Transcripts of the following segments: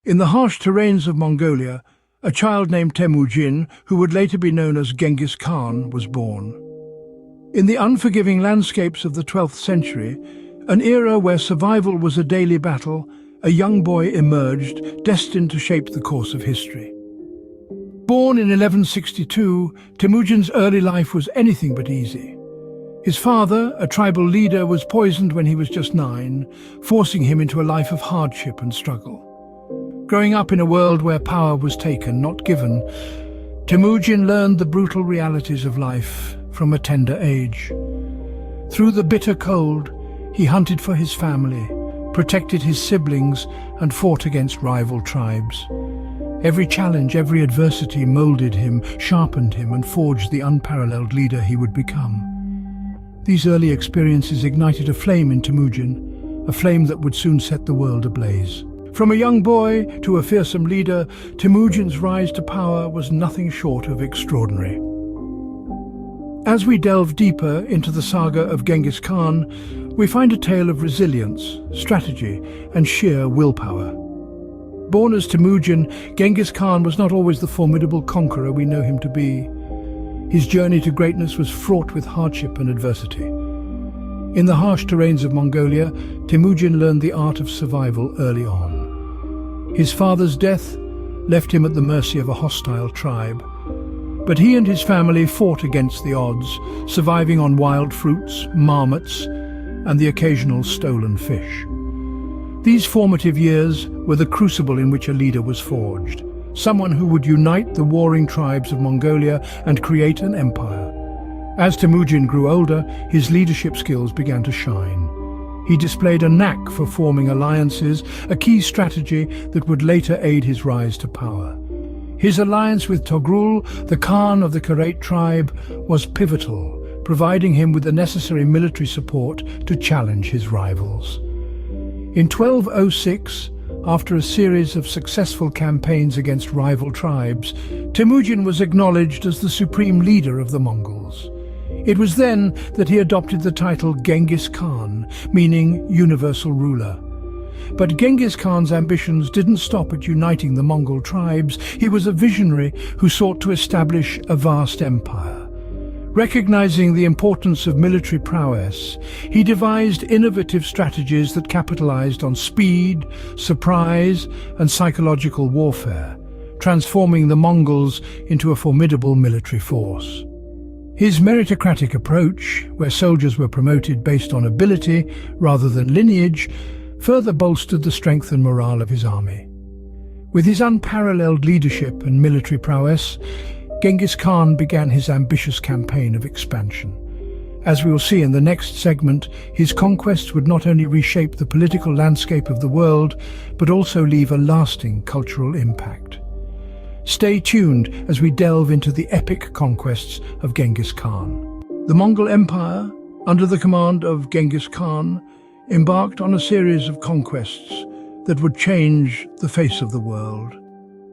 In the harsh terrains of Mongolia, a child named Temujin, who would later be known as Genghis Khan, was born. In the unforgiving landscapes of the 12th century, an era where survival was a daily battle, a young boy emerged, destined to shape the course of history. Born in 1162, Temujin's early life was anything but easy. His father, a tribal leader, was poisoned when he was just 9, forcing him into a life of hardship and struggle. Growing up in a world where power was taken, not given, Temujin learned the brutal realities of life from a tender age. Through the bitter cold, he hunted for his family, protected his siblings, and fought against rival tribes. Every challenge, every adversity molded him, sharpened him, and forged the unparalleled leader he would become. These early experiences ignited a flame in Temujin, a flame that would soon set the world ablaze. From a young boy to a fearsome leader, Temujin's rise to power was nothing short of extraordinary. As we delve deeper into the saga of Genghis Khan, we find a tale of resilience, strategy, and sheer willpower. Born as Temujin, Genghis Khan was not always the formidable conqueror we know him to be. His journey to greatness was fraught with hardship and adversity. In the harsh terrains of Mongolia, Temujin learned the art of survival early on. His father's death left him at the mercy of a hostile tribe, but he and his family fought against the odds, surviving on wild fruits, marmots, and the occasional stolen fish. These formative years were the crucible in which a leader was forged, someone who would unite the warring tribes of Mongolia and create an empire. As Temujin grew older, his leadership skills began to shine. He displayed a knack for forming alliances, a key strategy that would later aid his rise to power. His alliance with Togrul, the Khan of the Khanate tribe, was pivotal, providing him with the necessary military support to challenge his rivals. In 1206, after a series of successful campaigns against rival tribes, Temujin was acknowledged as the supreme leader of the Mongols. It was then that he adopted the title Genghis Khan, meaning universal ruler. But Genghis Khan's ambitions didn't stop at uniting the Mongol tribes. He was a visionary who sought to establish a vast empire. Recognizing the importance of military prowess, he devised innovative strategies that capitalized on speed, surprise, and psychological warfare, transforming the Mongols into a formidable military force. His meritocratic approach, where soldiers were promoted based on ability rather than lineage, further bolstered the strength and morale of his army. With his unparalleled leadership and military prowess, Genghis Khan began his ambitious campaign of expansion. As we will see in the next segment, his conquests would not only reshape the political landscape of the world, but also leave a lasting cultural impact. Stay tuned as we delve into the epic conquests of Genghis Khan. The Mongol Empire, under the command of Genghis Khan, embarked on a series of conquests that would change the face of the world.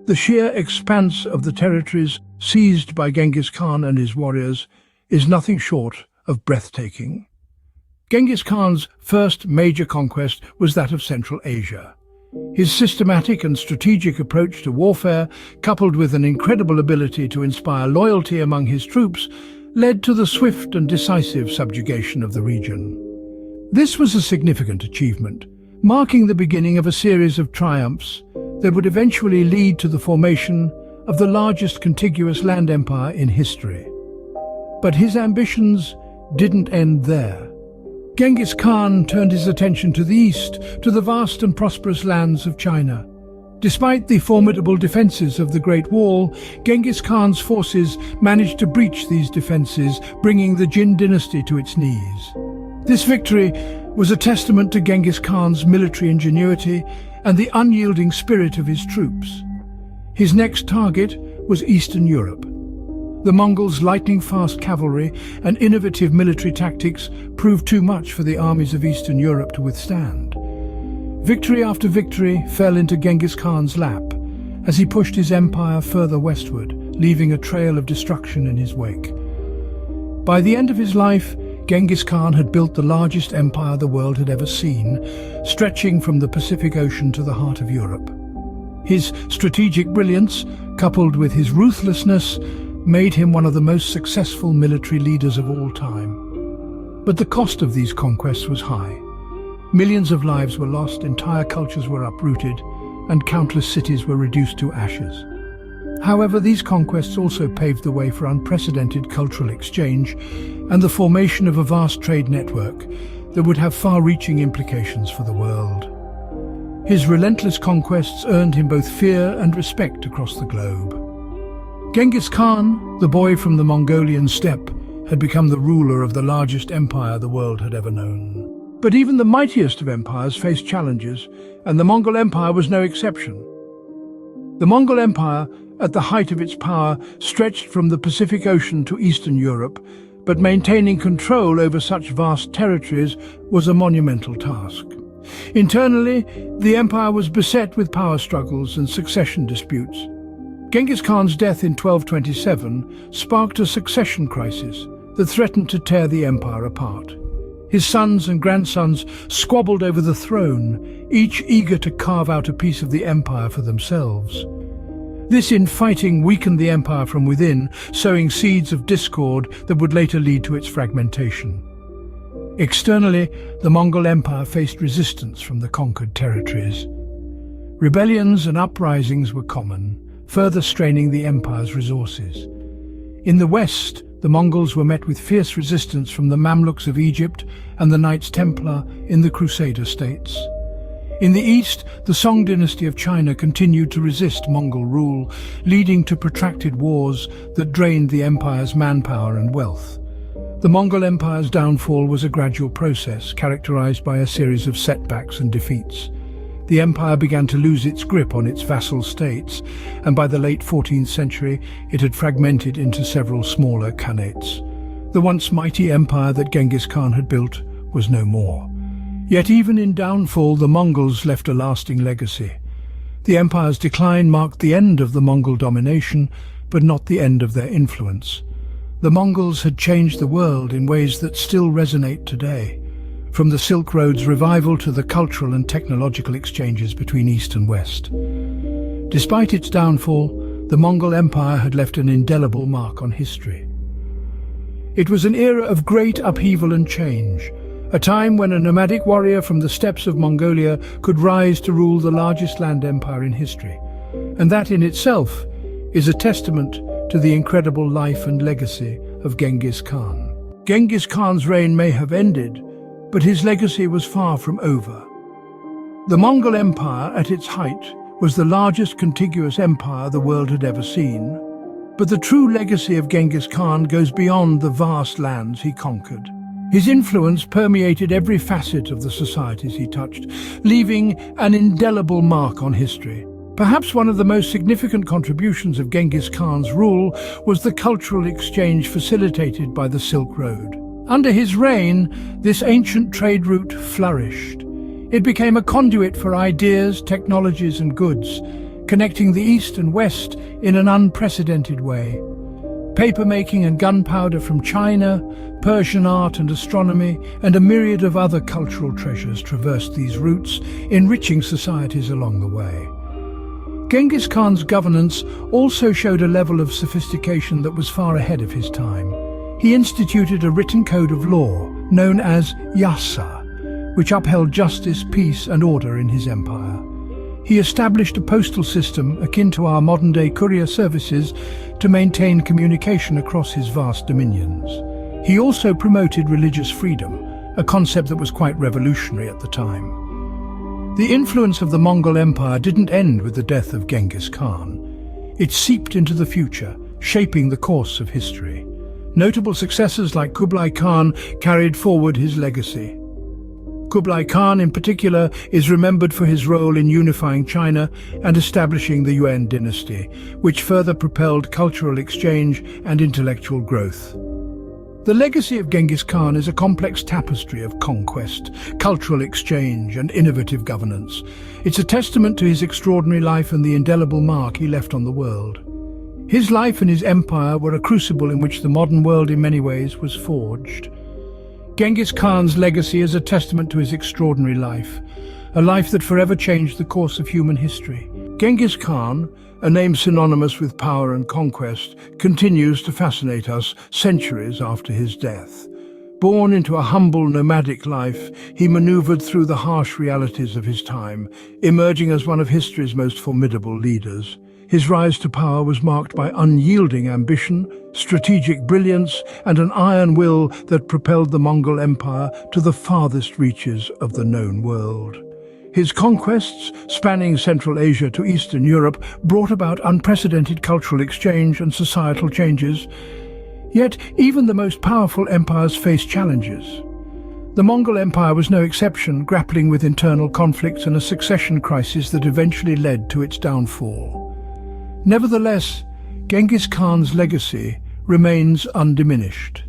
The sheer expanse of the territories seized by Genghis Khan and his warriors is nothing short of breathtaking. Genghis Khan's first major conquest was that of Central Asia. His systematic and strategic approach to warfare, coupled with an incredible ability to inspire loyalty among his troops, led to the swift and decisive subjugation of the region. This was a significant achievement, marking the beginning of a series of triumphs that would eventually lead to the formation of the largest contiguous land empire in history. But his ambitions didn't end there. Genghis Khan turned his attention to the east, to the vast and prosperous lands of China. Despite the formidable defenses of the Great Wall, Genghis Khan's forces managed to breach these defenses, bringing the Jin dynasty to its knees. This victory was a testament to Genghis Khan's military ingenuity and the unyielding spirit of his troops. His next target was Eastern Europe. The Mongols' lightning-fast cavalry and innovative military tactics proved too much for the armies of Eastern Europe to withstand. Victory after victory fell into Genghis Khan's lap as he pushed his empire further westward, leaving a trail of destruction in his wake. By the end of his life, Genghis Khan had built the largest empire the world had ever seen, stretching from the Pacific Ocean to the heart of Europe. His strategic brilliance, coupled with his ruthlessness, made him one of the most successful military leaders of all time. But the cost of these conquests was high. Millions of lives were lost, entire cultures were uprooted, and countless cities were reduced to ashes. However, these conquests also paved the way for unprecedented cultural exchange and the formation of a vast trade network that would have far-reaching implications for the world. His relentless conquests earned him both fear and respect across the globe. Genghis Khan, the boy from the Mongolian steppe, had become the ruler of the largest empire the world had ever known. But even the mightiest of empires faced challenges, and the Mongol Empire was no exception. The Mongol Empire, at the height of its power, stretched from the Pacific Ocean to Eastern Europe, but maintaining control over such vast territories was a monumental task. Internally, the empire was beset with power struggles and succession disputes. Genghis Khan's death in 1227 sparked a succession crisis that threatened to tear the empire apart. His sons and grandsons squabbled over the throne, each eager to carve out a piece of the empire for themselves. This infighting weakened the empire from within, sowing seeds of discord that would later lead to its fragmentation. Externally, the Mongol Empire faced resistance from the conquered territories. Rebellions and uprisings were common, further straining the empire's resources. In the west, the Mongols were met with fierce resistance from the Mamluks of Egypt and the Knights Templar in the Crusader states. In the east, the Song dynasty of China continued to resist Mongol rule, leading to protracted wars that drained the empire's manpower and wealth. The Mongol Empire's downfall was a gradual process, characterized by a series of setbacks and defeats. The empire began to lose its grip on its vassal states, and by the late 14th century it had fragmented into several smaller khanates. The once mighty empire that Genghis Khan had built was no more. Yet even in downfall, the Mongols left a lasting legacy. The empire's decline marked the end of the Mongol domination, but not the end of their influence. The Mongols had changed the world in ways that still resonate today, from the Silk Road's revival to the cultural and technological exchanges between East and West. Despite its downfall, the Mongol Empire had left an indelible mark on history. It was an era of great upheaval and change, a time when a nomadic warrior from the steppes of Mongolia could rise to rule the largest land empire in history. And that in itself is a testament to the incredible life and legacy of Genghis Khan. Genghis Khan's reign may have ended, but his legacy was far from over. The Mongol Empire, at its height, was the largest contiguous empire the world had ever seen. But the true legacy of Genghis Khan goes beyond the vast lands he conquered. His influence permeated every facet of the societies he touched, leaving an indelible mark on history. Perhaps one of the most significant contributions of Genghis Khan's rule was the cultural exchange facilitated by the Silk Road. Under his reign, this ancient trade route flourished. It became a conduit for ideas, technologies and goods, connecting the East and West in an unprecedented way. Papermaking and gunpowder from China, Persian art and astronomy, and a myriad of other cultural treasures traversed these routes, enriching societies along the way. Genghis Khan's governance also showed a level of sophistication that was far ahead of his time. He instituted a written code of law, known as Yasa, which upheld justice, peace and order in his empire. He established a postal system akin to our modern-day courier services to maintain communication across his vast dominions. He also promoted religious freedom, a concept that was quite revolutionary at the time. The influence of the Mongol Empire didn't end with the death of Genghis Khan. It seeped into the future, shaping the course of history. Notable successors like Kublai Khan carried forward his legacy. Kublai Khan, in particular, is remembered for his role in unifying China and establishing the Yuan dynasty, which further propelled cultural exchange and intellectual growth. The legacy of Genghis Khan is a complex tapestry of conquest, cultural exchange, and innovative governance. It's a testament to his extraordinary life and the indelible mark he left on the world. His life and his empire were a crucible in which the modern world in many ways was forged. Genghis Khan's legacy is a testament to his extraordinary life, a life that forever changed the course of human history. Genghis Khan, a name synonymous with power and conquest, continues to fascinate us centuries after his death. Born into a humble nomadic life, he maneuvered through the harsh realities of his time, emerging as one of history's most formidable leaders. His rise to power was marked by unyielding ambition, strategic brilliance, and an iron will that propelled the Mongol Empire to the farthest reaches of the known world. His conquests, spanning Central Asia to Eastern Europe, brought about unprecedented cultural exchange and societal changes. Yet, even the most powerful empires face challenges. The Mongol Empire was no exception, grappling with internal conflicts and a succession crisis that eventually led to its downfall. Nevertheless, Genghis Khan's legacy remains undiminished.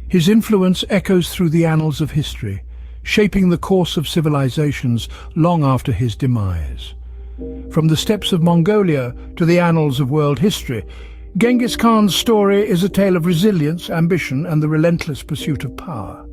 His influence echoes through the annals of history, shaping the course of civilizations long after his demise. From the steppes of Mongolia to the annals of world history, Genghis Khan's story is a tale of resilience, ambition, and the relentless pursuit of power.